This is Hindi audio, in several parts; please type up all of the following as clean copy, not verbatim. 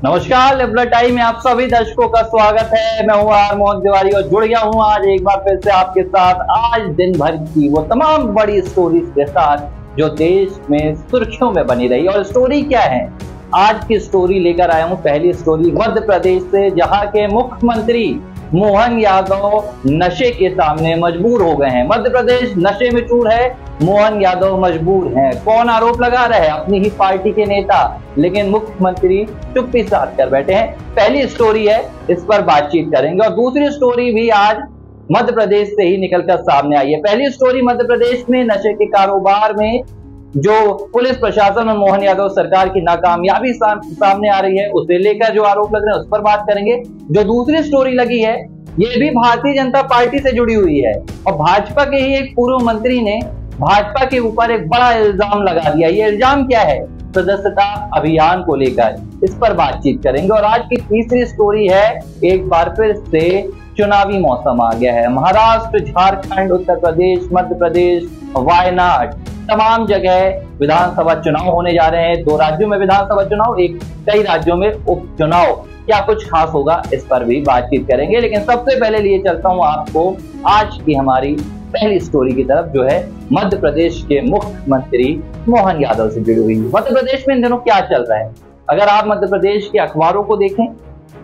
नमस्कार, लिबरल टाइम में आप सभी दर्शकों का स्वागत है। मैं हूं आर मोहन तिवारी और जुड़ गया हूं आज एक बार फिर से आपके साथ आज दिन भर की वो तमाम बड़ी स्टोरीज के साथ जो देश में सुर्खियों में बनी रही। और स्टोरी क्या है, आज की स्टोरी लेकर आया हूं। पहली स्टोरी मध्य प्रदेश से, जहां के मुख्यमंत्री मोहन यादव नशे के सामने मजबूर हो गए हैं। मध्य प्रदेश नशे में चूर है, मोहन यादव मजबूर हैं। कौन आरोप लगा रहे हैं? अपनी ही पार्टी के नेता, लेकिन मुख्यमंत्री चुप्पी साध कर बैठे हैं। पहली स्टोरी है, इस पर बातचीत करेंगे। और दूसरी स्टोरी भी आज मध्य प्रदेश से ही निकलकर सामने आई है। पहली स्टोरी मध्य प्रदेश में नशे के कारोबार में जो पुलिस प्रशासन और मोहन यादव सरकार की नाकामयाबी सामने आ रही है, उसे लेकर जो आरोप लग रहे हैं उस पर बात करेंगे। जो दूसरी स्टोरी लगी है, ये भी भारतीय जनता पार्टी से जुड़ी हुई है और भाजपा के ही एक पूर्व मंत्री ने भाजपा के ऊपर एक बड़ा इल्जाम लगा दिया। ये इल्जाम क्या है? सदस्यता अभियान को लेकर, इस पर बातचीत करेंगे। और आज की तीसरी स्टोरी है, एक बार फिर से चुनावी मौसम आ गया है। महाराष्ट्र, झारखंड, उत्तर प्रदेश, मध्य प्रदेश, वायनाड, तमाम जगह विधानसभा चुनाव होने जा रहे हैं। 2 राज्यों में विधानसभा चुनाव, कई राज्यों में उपचुनाव। क्या कुछ खास होगा, इस पर भी बातचीत करेंगे। लेकिन सबसे पहले लिए चलता हूं आपको आज की हमारी पहली स्टोरी की तरफ, जो है मध्य प्रदेश के मुख्यमंत्री मोहन यादव से जुड़ी हुई। मध्य प्रदेश में इन दिनों क्या चल रहा है? अगर आप मध्य प्रदेश के अखबारों को देखें,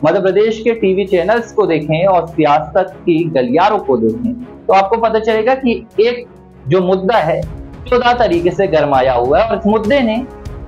मध्य प्रदेश के टीवी चैनल्स को देखें और सियासत की गलियारों को देखें, तो आपको पता चलेगा कि एक जो मुद्दा है 14 तरीके से गरमाया हुआ है। और इस मुद्दे ने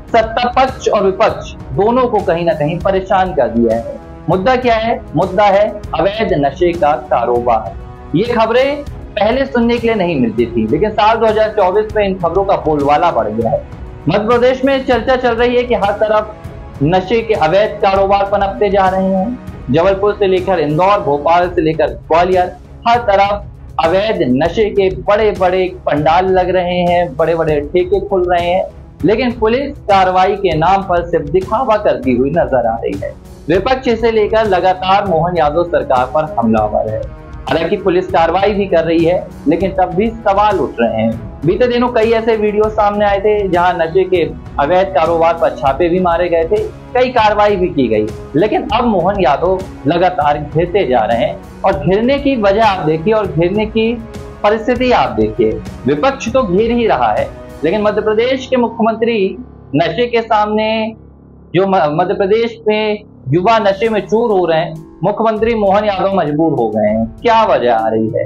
सत्ता पक्ष और विपक्ष दोनों को कहीं ना कहीं परेशान कर दिया है। मुद्दा क्या है? मुद्दा है अवैध नशे का कारोबार। ये खबरें पहले सुनने के लिए नहीं मिलती थी, लेकिन साल 2024 में इन खबरों का बोलबाला बढ़ गया है। मध्य प्रदेश में चर्चा चल रही है कि हर तरफ नशे के अवैध कारोबार पनपते जा रहे हैं। जबलपुर से लेकर इंदौर, भोपाल से लेकर ग्वालियर, हर तरफ अवैध नशे के बड़े बड़े पंडाल लग रहे हैं, बड़े बड़े ठेके खुल रहे हैं। लेकिन पुलिस कार्रवाई के नाम पर सिर्फ दिखावा करती हुई नजर आ रही है। विपक्ष इसे लेकर लगातार मोहन यादव सरकार पर हमलावर है। हालांकि पुलिस कार्रवाई भी कर रही है, लेकिन तब भी सवाल उठ रहे हैं। बीते दिनों कई ऐसे वीडियो सामने आए थे जहां नशे के अवैध कारोबार पर छापे भी मारे गए थे, कई कार्रवाई भी की गई। लेकिन अब मोहन यादव लगातार घिरते जा रहे हैं। और घिरने की वजह आप देखिए और घिरने की परिस्थिति आप देखिए। विपक्ष तो घिर ही रहा है, लेकिन मध्य प्रदेश के मुख्यमंत्री नशे के सामने, जो मध्य प्रदेश में युवा नशे में चूर हो रहे हैं, मुख्यमंत्री मोहन यादव मजबूर हो गए हैं। क्या वजह आ रही है?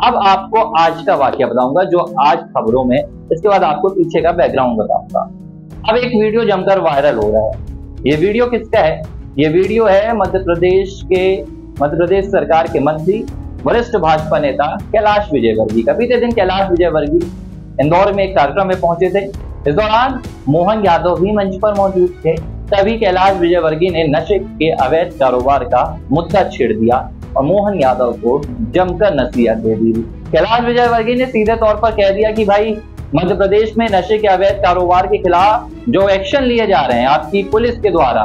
अब आपको आज का वाकया बताऊंगा जो आज खबरों में, इसके बाद आपको पीछे का बैकग्राउंड बताऊंगा। अब एक वीडियो जमकर वायरल हो रहा है। ये वीडियो किसका है? ये वीडियो है मध्य प्रदेश सरकार के मंत्री, वरिष्ठ भाजपा नेता कैलाश विजयवर्गीय का। बीते दिन कैलाश विजयवर्गीय इंदौर में एक कार्यक्रम में पहुंचे थे। इस दौरान मोहन यादव भी मंच पर मौजूद थे। तभी कैलाश विजयवर्गीय ने नशे के अवैध कारोबार का मुद्दा छेड़ दिया और मोहन यादव को जमकर नसीहत दे दी। कैलाश विजयवर्गीय ने सीधे तौर पर कह दिया कि भाई, मध्य प्रदेश में नशे के अवैध कारोबार के खिलाफ जो एक्शन लिए जा रहे हैं आपकी पुलिस के द्वारा,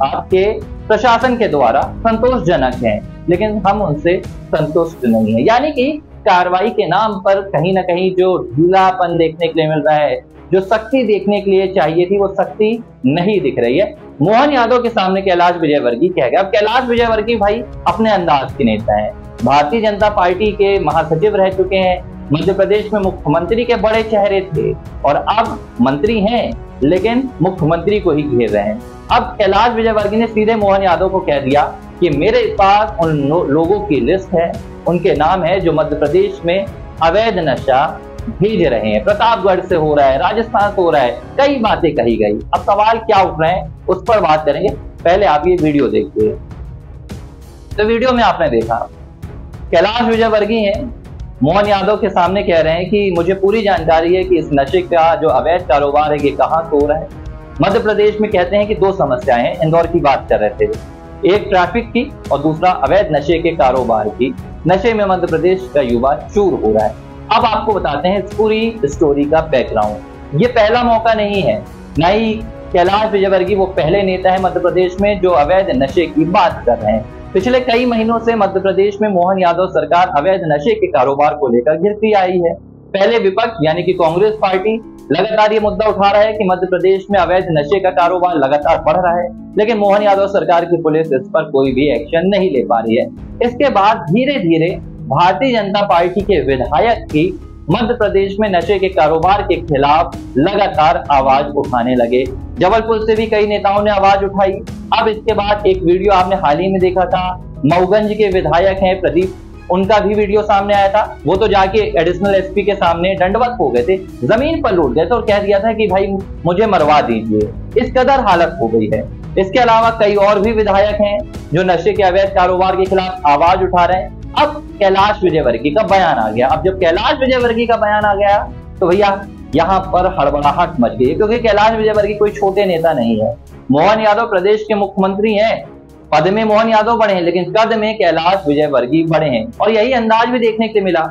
आपके प्रशासन के द्वारा, संतोषजनक हैं, लेकिन हम उनसे संतुष्ट नहीं है। यानी कि कार्रवाई के नाम पर कहीं ना कहीं जो ढीलापन देखने के लिए मिल रहा है, जो सख्ती देखने के लिए चाहिए थी, वो सख्ती नहीं दिख रही है। मोहन यादव के सामने कैलाश विजयवर्गीय कह गया। अब कैलाश विजयवर्गीय भाई अपने अंदाज के नेता हैं, भारतीय जनता पार्टी के महासचिव रह चुके हैं, मध्य प्रदेश में मुख्यमंत्री के बड़े चेहरे थे और अब मंत्री हैं, लेकिन मुख्यमंत्री को ही घेर रहे हैं। अब कैलाश विजयवर्गीय ने सीधे मोहन यादव को कह दिया कि मेरे पास उन लोगों की लिस्ट है, उनके नाम है जो मध्य प्रदेश में अवैध नशा भेज रहे हैं। प्रतापगढ़ से हो रहा है, राजस्थान से हो रहा है, कई बातें कही गई। अब सवाल क्या उठ रहे हैं उस पर बात करेंगे। पहले आप ये वीडियो देखिए। तो वीडियो में आपने देखा कैलाश विजयवर्गीय हैं, मोहन यादव के सामने कह रहे हैं कि मुझे पूरी जानकारी है कि इस नशे का जो अवैध कारोबार है ये कहां से हो रहा है। मध्य प्रदेश में कहते हैं कि 2 समस्याएं हैं, इंदौर की बात कर रहे थे, एक ट्रैफिक की और दूसरा अवैध नशे के कारोबार की। नशे में मध्य प्रदेश का युवा चूर हो रहा है। अब आपको बताते हैं इस पूरी स्टोरी का बैकग्राउंड। ये पहला मौका नहीं है, न ही कैलाश विजयवर्गीय वो पहले नेता है मध्य प्रदेश में जो अवैध नशे की बात कर रहे हैं। पिछले कई महीनों से मध्य प्रदेश में मोहन यादव सरकार अवैध नशे के कारोबार को लेकर घिरती आई है। पहले विपक्ष यानी कि कांग्रेस पार्टी लगातार ये मुद्दा उठा रहा है कि मध्य प्रदेश में अवैध नशे का कारोबार लगातार बढ़ रहा है, लेकिन मोहन यादव सरकार की पुलिस इस पर कोई भी एक्शन नहीं ले पा रही है। इसके बाद धीरे धीरे भारतीय जनता पार्टी के विधायक की मध्य प्रदेश में नशे के कारोबार के खिलाफ लगातार आवाज उठाने लगे। जबलपुर से भी कई नेताओं ने आवाज उठाई। अब इसके बाद एक वीडियो आपने हाल ही में देखा था, मऊगंज के विधायक हैं प्रदीप, उनका भी वीडियो सामने आया था। वो तो जाके एडिशनल एसपी के सामने दंडवत हो गए थे, जमीन पर लौट गए थे और कह दिया था कि भाई मुझे मरवा दीजिए। इस कदर हालत हो गई है। इसके अलावा कई और भी विधायक हैं जो नशे के अवैध कारोबार के खिलाफ आवाज उठा रहे हैं। अब कैलाश विजयवर्गीय का बयान आ गया। अब जब कैलाश विजयवर्गीय का बयान आ गया तो भैया यहाँ पर हड़बड़ाहट मच गई, क्योंकि कैलाश विजयवर्गीय कोई छोटे नेता नहीं है। मोहन यादव प्रदेश के मुख्यमंत्री हैं, पद में मोहन यादव बड़े हैं, लेकिन कद में कैलाश विजयवर्गीय बड़े हैं। और यही अंदाज भी देखने के मिला।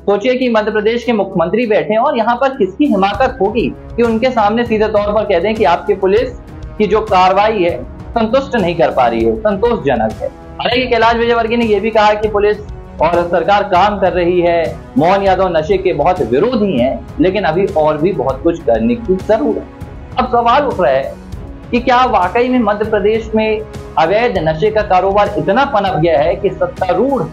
सोचिए कि मध्य प्रदेश के मुख्यमंत्री बैठे हैं और यहाँ पर किसकी हिमाकत होगी कि उनके सामने सीधे तौर पर कह दें कि आपकी पुलिस की जो कार्रवाई है संतुष्ट नहीं कर पा रही है, संतोषजनक है। हालांकि कैलाश विजयवर्गीय ने यह भी कहा कि पुलिस और सरकार काम कर रही है, मोहन यादव नशे के बहुत विरोधी हैं, लेकिन अभी और भी बहुत कुछ करने की जरूरत है। अब सवाल उठ रहा है कि क्या वाकई में मध्य प्रदेश में अवैध नशे का कारोबार इतना पनप गया है कि सत्तारूढ़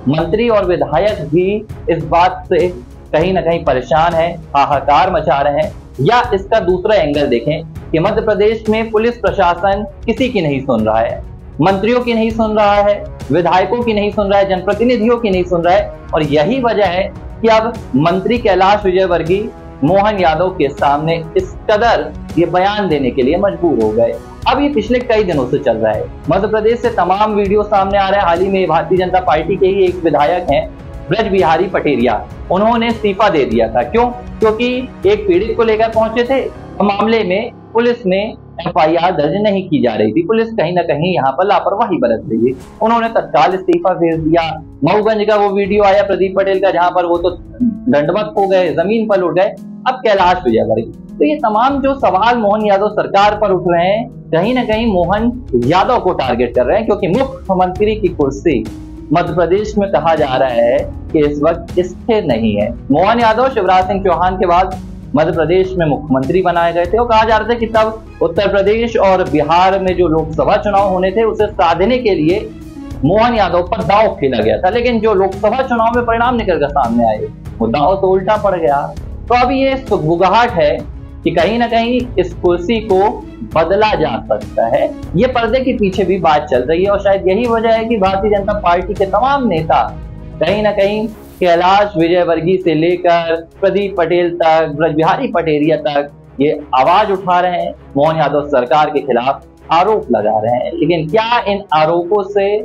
मंत्री और विधायक भी इस बात से कहीं ना कहीं परेशान है, हाहाकार मचा रहे हैं। या इसका दूसरा एंगल देखें कि मध्य प्रदेश में पुलिस प्रशासन किसी की नहीं सुन रहा है, मंत्रियों की नहीं सुन रहा है, विधायकों की नहीं सुन रहा है, जनप्रतिनिधियों की नहीं सुन रहा है। और यही वजह है कि अब मंत्री कैलाश विजयवर्गीय मोहन यादव के सामने इस कदर ये बयान देने के लिए मजबूर हो गए। अब ये पिछले कई दिनों से चल रहा है। मध्य प्रदेश से तमाम वीडियो सामने आ रहे हैं। हाल ही में भारतीय जनता पार्टी के ही एक विधायक हैं ब्रज बिहारी पटेरिया, उन्होंने इस्तीफा दे दिया था। क्यों? क्योंकि एक पीड़ित को लेकर पहुंचे थे, मामले में पुलिस में FIR दर्ज नहीं की जा रही थी। पुलिस कहीं ना कहीं यहाँ पर लापरवाही बरत रही है। उन्होंने तत्काल इस्तीफा भेज दिया। मऊगंज का वो वीडियो आया प्रदीप पटेल का, जहां पर वो तो दंडवत हो गए, जमीन पर उठ गए। अब कैलाश विजयवर्गीय, तो ये तमाम जो सवाल मोहन यादव सरकार पर उठ रहे हैं, कहीं ना कहीं मोहन यादव को टारगेट कर रहे हैं, क्योंकि मुख्यमंत्री की कुर्सी मध्य प्रदेश में कहा जा रहा है कि इस वक्त स्थिर नहीं है। मोहन यादव शिवराज सिंह चौहान के बाद मध्य प्रदेश में मुख्यमंत्री बनाए गए थे और कहा जा रहा था कि तब उत्तर प्रदेश और बिहार में जो लोकसभा चुनाव होने थे उसे साधने के लिए मोहन यादव पर दांव खेला गया था। लेकिन जो लोकसभा चुनाव में परिणाम निकल कर सामने आए, वो दांव तो उल्टा पड़ गया। तो अब ये सुगबुगाहट है कि कहीं ना कहीं इस कुर्सी को बदला जा सकता है। ये पर्दे के पीछे भी बात चल रही है और शायद यही वजह है कि भारतीय जनता पार्टी के तमाम नेता कहीं ना कहीं कैलाश विजयवर्गीय से लेकर प्रदीप पटेल तक, ब्रज बिहारी पटेरिया तक ये आवाज उठा रहे हैं, मोहन यादव सरकार के खिलाफ आरोप लगा रहे हैं। लेकिन क्या इन आरोपों से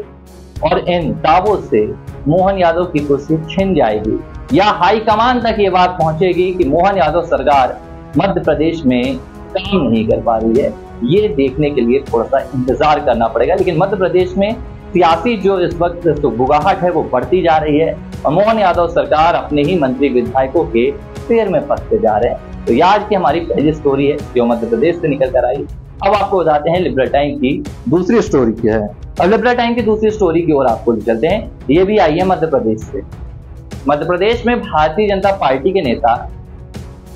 और इन दावों से मोहन यादव की कुर्सी छिन जाएगी, या हाईकमान तक ये बात पहुंचेगी कि मोहन यादव सरकार मध्य प्रदेश में काम नहीं कर पा रही है? ये देखने के लिए थोड़ा सा इंतजार करना पड़ेगा। लेकिन मध्य प्रदेश में सियासी जो इस वक्त सुगबुगाहट है वो बढ़ती जा रही है और मोहन यादव सरकार अपने ही मंत्री विधायकों के पैर में फंसते जा रहे हैं। तो ये आज की हमारी पहली स्टोरी है जो मध्य प्रदेश से निकल कर आई। अब आपको बताते हैं लिबरल टाइम की दूसरी स्टोरी क्या है। अब लिबरल टाइम की दूसरी स्टोरी की ओर आपको ले चलते हैं। ये भी आई है मध्य प्रदेश से। मध्य प्रदेश में भारतीय जनता पार्टी के नेता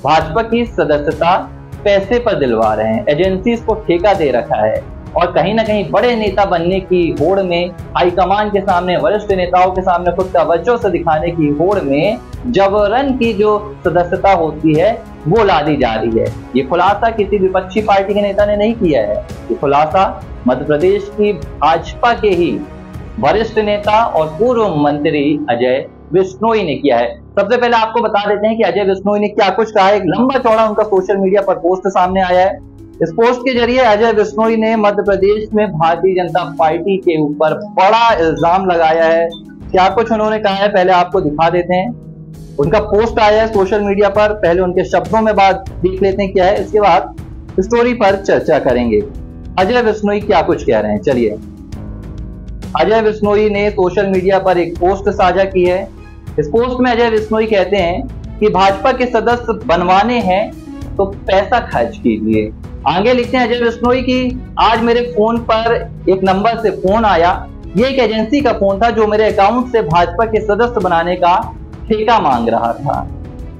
भाजपा की सदस्यता पैसे पर दिलवा रहे हैं, एजेंसीज को ठेका दे रखा है और कहीं ना कहीं बड़े नेता बनने की होड़ में, हाईकमान के सामने, वरिष्ठ नेताओं के सामने खुद का वर्चस्व दिखाने की होड़ में जबरन की जो सदस्यता होती है वो ला दी जा रही है। ये खुलासा किसी विपक्षी पार्टी के नेता ने नहीं किया है। ये खुलासा मध्य प्रदेश की भाजपा के ही वरिष्ठ नेता और पूर्व मंत्री अजय बिश्नोई ने किया है। सबसे पहले आपको बता देते हैं कि अजय बिश्नोई ने क्या कुछ कहा है। एक लंबा चौड़ा उनका सोशल मीडिया पर पोस्ट सामने आया है। इस पोस्ट के जरिए अजय बिश्नोई ने मध्य प्रदेश में भारतीय जनता पार्टी के ऊपर बड़ा इल्जाम लगाया है। क्या कुछ उन्होंने कहा है पहले आपको दिखा देते हैं। उनका पोस्ट आया है सोशल मीडिया पर, पहले उनके शब्दों में बात देख लेते हैं क्या है, इसके बाद स्टोरी पर चर्चा करेंगे। अजय बिश्नोई क्या कुछ कह रहे हैं, चलिए। अजय बिश्नोई ने सोशल मीडिया पर एक पोस्ट साझा की है। इस पोस्ट में अजय बिश्नोई कहते हैं कि भाजपा के सदस्य बनवाने हैं तो पैसा खर्च कीजिए। आगे लिखते हैं अजय बिश्नोई की आज मेरे फोन पर एक नंबर से फोन आया। ये एक एजेंसी का फोन था जो मेरे अकाउंट से भाजपा के सदस्य बनाने का ठेका मांग रहा था।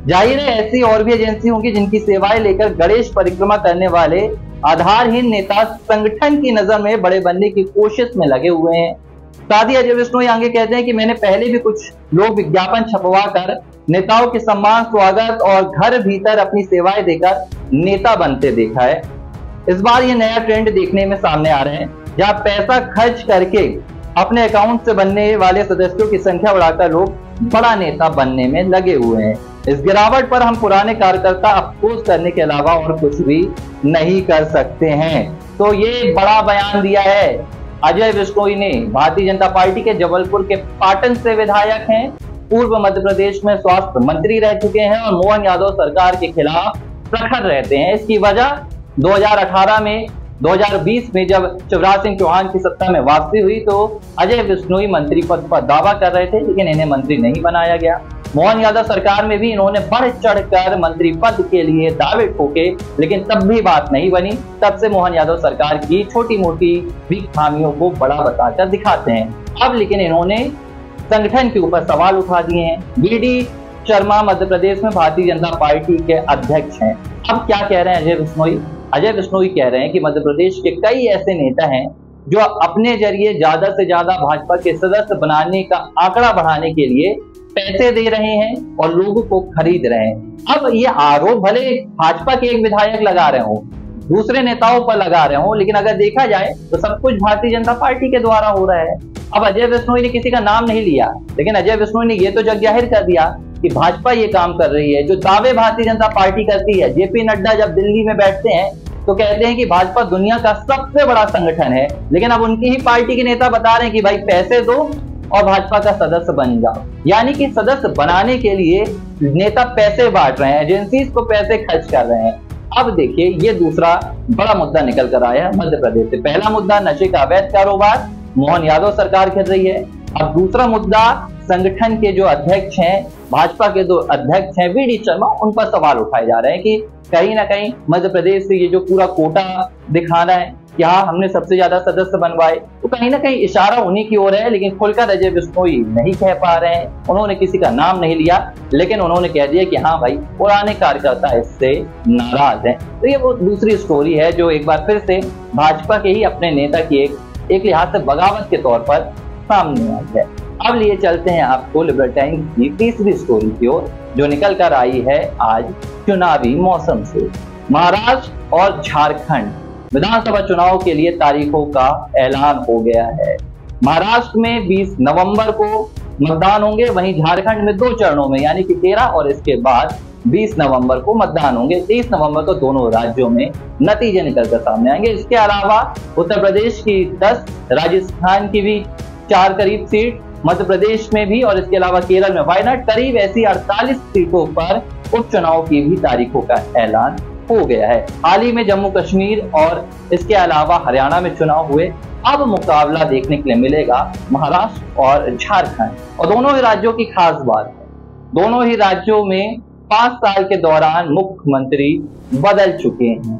जाहिर है ऐसी और भी एजेंसी होंगी जिनकी सेवाएं लेकर गणेश परिक्रमा करने वाले आधारहीन नेता संगठन की नजर में बड़े बनने की कोशिश में लगे हुए हैं। साथ ही अजय बिश्नोई आगे कहते हैं कि मैंने पहले भी कुछ लोग विज्ञापन छपवा कर नेताओं के सम्मान, स्वागत और घर भीतर अपनी सेवाएं देकर नेता बनते देखा है। इस बार ये नया ट्रेंड देखने में सामने आ रहे हैं, जहां पैसा खर्च करके अपने अकाउंट से बनने वाले सदस्यों की संख्या बढ़ाकर लोग बड़ा नेता बनने में लगे हुए हैं। इस गिरावट पर हम पुराने कार्यकर्ता अफसोस करने के अलावा और कुछ भी नहीं कर सकते हैं। तो ये बड़ा बयान दिया है अजय बिश्नोई ने। भारतीय जनता पार्टी के जबलपुर के पाटन से विधायक हैं, पूर्व मध्य प्रदेश में स्वास्थ्य मंत्री रह चुके हैं और मोहन यादव सरकार के खिलाफ प्रखर रहते हैं। इसकी वजह 2020 में जब शिवराज सिंह चौहान की सत्ता में वापसी हुई तो अजय बिश्नोई मंत्री पद पर दावा कर रहे थे, लेकिन इन्हें मंत्री नहीं बनाया गया। मोहन यादव सरकार में भी इन्होंने बढ़ चढ़कर मंत्री पद के लिए दावे ठोके, लेकिन तब भी बात नहीं बनी। तब से मोहन यादव सरकार की छोटी मोटी भी खामियों को बड़ा बताकर दिखाते हैं। अब लेकिन इन्होंने संगठन के ऊपर सवाल उठा दिए हैं। बीडी शर्मा मध्य प्रदेश में भारतीय जनता पार्टी के अध्यक्ष हैं। अब क्या कह रहे हैं अजय बिश्नोई? अजय बिश्नोई कह रहे हैं कि मध्य प्रदेश के कई ऐसे नेता हैं जो अपने जरिए ज्यादा से ज्यादा भाजपा के सदस्य बनाने का आंकड़ा बढ़ाने के लिए पैसे दे रहे हैं और लोगों को खरीद रहे हैं। अब ये आरोप भले भाजपा के एक विधायक लगा रहे हो, दूसरे नेताओं पर लगा रहे हो, लेकिन अगर देखा जाए तो सब कुछ भारतीय जनता पार्टी के द्वारा हो रहा है। अब अजय बिश्नोई ने किसी का नाम नहीं लिया, लेकिन अजय बिश्नोई ने ये तो जग जाहिर कर दिया कि भाजपा ये काम कर रही है। जो दावे भारतीय जनता पार्टी करती है, जेपी नड्डा जब दिल्ली में बैठते हैं तो कहते हैं कि भाजपा दुनिया का सबसे बड़ा संगठन है, लेकिन अब उनकी ही पार्टी के नेता बता रहे हैं कि भाई पैसे दो और भाजपा का सदस्य बन जाओ। यानी कि सदस्य बनाने के लिए नेता पैसे बांट रहे हैं, एजेंसीज को पैसे खर्च कर रहे हैं। अब देखिए ये दूसरा बड़ा मुद्दा निकल कर आया है मध्य प्रदेश से। पहला मुद्दा नशे का अवैध कारोबार, मोहन यादव सरकार कर रही है। अब दूसरा मुद्दा संगठन के जो अध्यक्ष हैं, भाजपा के दो अध्यक्ष हैं वीडी शर्मा, उन पर सवाल उठाए जा रहे हैं कि कहीं ना कहीं मध्य प्रदेश से ये जो पूरा कोटा दिखाना है, क्या हमने सबसे ज्यादा सदस्य बनवाए, तो कहीं ना कहीं इशारा उन्हीं की ओर है। लेकिन खुलकर अजय बिश्नोई नहीं कह पा रहे हैं, उन्होंने किसी का नाम नहीं लिया, लेकिन उन्होंने कह दिया कि हाँ भाई पुराने कार्यकर्ता इससे नाराज हैं। तो ये वो दूसरी स्टोरी है जो एक बार फिर से भाजपा के ही अपने नेता की एक लिहाज से बगावत के तौर पर सामने आई है। अब लिए चलते हैं आपको लिबरल टाइम्स की तीसरी स्टोरी की ओर, जो निकल कर आई है आज चुनावी मौसम से। महाराष्ट्र और झारखंड विधानसभा चुनाव के लिए तारीखों का ऐलान हो गया है। महाराष्ट्र में 20 नवंबर को मतदान होंगे, वहीं झारखंड में 2 चरणों में यानी कि 13 और इसके बाद 20 नवंबर को मतदान होंगे। 23 नवंबर को दोनों राज्यों में नतीजे निकलकर सामने आएंगे। इसके अलावा उत्तर प्रदेश की 10, राजस्थान की भी 4 करीब सीट, मध्य प्रदेश में भी और इसके अलावा केरल में वायनाड, करीब ऐसी 48 सीटों पर उपचुनाव की भी तारीखों का ऐलान हो गया है। हाल ही में जम्मू कश्मीर और इसके अलावा हरियाणा में चुनाव हुए। अब मुकाबला देखने के लिए मिलेगा महाराष्ट्र और झारखंड। और दोनों ही राज्यों की खास बात है, दोनों ही राज्यों में 5 साल के दौरान मुख्यमंत्री बदल चुके हैं।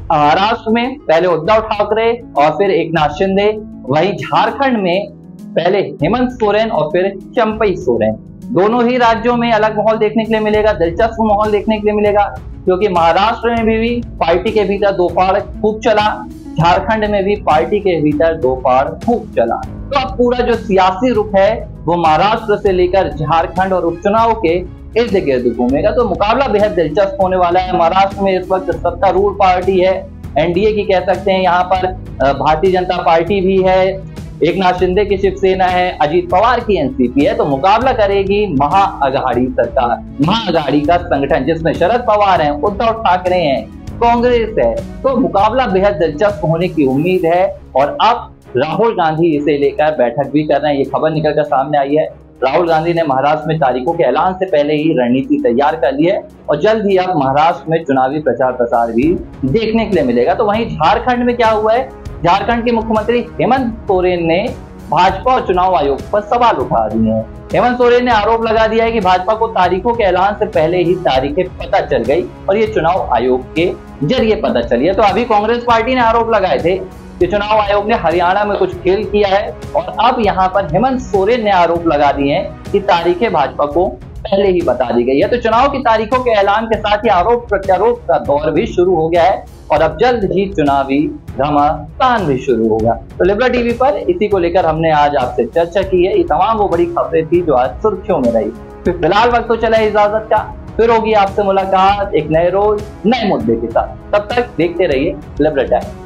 महाराष्ट्र में पहले उद्धव ठाकरे और फिर एकनाथ शिंदे, वहीं झारखंड में पहले हेमंत सोरेन और फिर चंपई सोरेन। दोनों ही राज्यों में अलग माहौल देखने के लिए मिलेगा, दिलचस्प माहौल देखने के लिए मिलेगा, क्योंकि महाराष्ट्र में भी पार्टी के भीतर दो फाड़ खूब चला, झारखंड में भी पार्टी के भीतर दो फाड़ खूब चला। तो अब पूरा जो सियासी रुख है वो महाराष्ट्र से लेकर झारखंड और उपचुनाव के इर्द गिर्द घूमेगा। तो मुकाबला बेहद दिलचस्प होने वाला है। महाराष्ट्र में इस वक्त सत्तारूढ़ पार्टी है, एनडीए की कह सकते हैं, यहाँ पर भारतीय जनता पार्टी भी है, एकनाथ शिंदे की शिवसेना है, अजीत पवार की एनसीपी है। तो मुकाबला करेगी महाअघाड़ी सरकार, महाअघाड़ी का संगठन जिसमें शरद पवार हैं, उद्धव ठाकरे हैं, कांग्रेस है। तो मुकाबला बेहद दिलचस्प होने की उम्मीद है। और अब राहुल गांधी इसे लेकर बैठक भी कर रहे हैं, ये खबर निकलकर सामने आई है। राहुल गांधी ने महाराष्ट्र में तारीखों के ऐलान से पहले ही रणनीति तैयार कर ली है और जल्द ही अब महाराष्ट्र में चुनावी प्रचार प्रसार भी देखने के लिए मिलेगा। तो वहीं झारखंड में क्या हुआ है, झारखंड के मुख्यमंत्री हेमंत सोरेन ने भाजपा और चुनाव आयोग पर सवाल उठा दिए हैं। हेमंत सोरेन ने आरोप लगा दिया है कि भाजपा को तारीखों के ऐलान से पहले ही तारीखें पता चल गई और ये चुनाव आयोग के जरिए पता चली है। तो अभी कांग्रेस पार्टी ने आरोप लगाए थे कि चुनाव आयोग ने हरियाणा में कुछ खेल किया है और अब यहाँ पर हेमंत सोरेन ने आरोप लगा दिए हैं कि तारीखें भाजपा को पहले ही बता दी गई है। तो चुनाव की तारीखों के ऐलान के साथ ही आरोप प्रत्यारोप का दौर भी शुरू हो गया है और अब जल्द ही चुनावी घमासान भी शुरू होगा। तो लिबरा टीवी पर इसी को लेकर हमने आज आपसे चर्चा की है। ये तमाम वो बड़ी खबरें थी जो आज सुर्खियों में रही। फिर फिलहाल वक्त तो चला इजाजत का, फिर होगी आपसे मुलाकात एक नए रोज नए मुद्दे के साथ। तब तक देखते रहिए लिबरा टाइम।